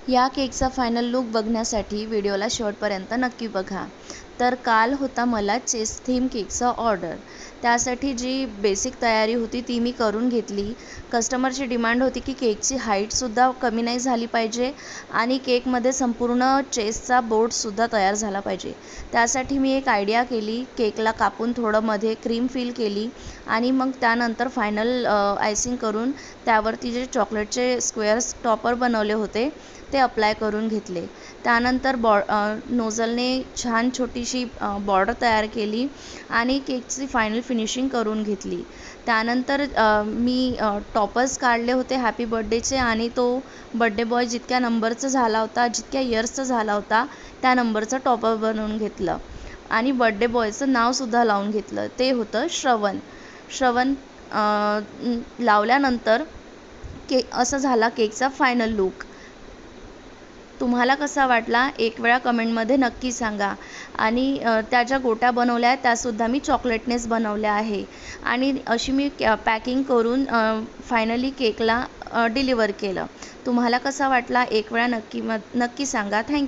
या केकचा final look बघण्यासाठी व्हिडिओला शेवटपर्यंत नक्की बघा। तर काल होता मला चेस थीम केकचा ऑर्डर। त्यासाठी जी बेसिक तयारी होती ती मी करून घेतली। कस्टमरची डिमांड होती की केकची हाईटसुद्धा कमी नाही झाली पाहिजे आणि केकमध्ये संपूर्ण चेसचा बोर्डसुद्धा तयार झाला पाहिजे। त्यासाठी मी एक आयडिया केली, केकला कापून थोडं मध्ये क्रीम फिल केली आणि मग त्यानंतर फायनल आयसिंग करून त्यावरती जे चॉकलेटचे स्क्वेअर्स टॉपर बनवले होते ते अप्लाय करून घेतले। त्यानंतर नोझलने छान छोटीशी बॉर्डर तयार केली आणि केकची फायनल फिनिशिंग करून घेतली। त्यानंतर मी टॉपर्स काढले होते हॅपी बर्थडेचे आणि तो बर्थडे बॉय जितक्या नंबरचा झाला होता, जितक्या इयर्सचा झाला होता त्या नंबरचं टॉपर बनवून घेतलं आणि बर्थडे बॉयचं नावसुद्धा लावून घेतलं, ते होतं श्रवण। श्रवण लावल्यानंतर असं झाला केकचा फायनल लुक। तुम्हाला कसा वाटला एक वेळा कमेंटमध्ये नक्की सांगा। आणि त्या ज्या गोट्या बनवल्या आहेत त्यासुद्धा मी चॉकलेटनेच बनवल्या आहे आणि अशी मी पॅकिंग करून फायनली केकला डिलिव्हर केलं। तुम्हाला कसा वाटला एक वेळा नक्की सांगा। थँक्यू।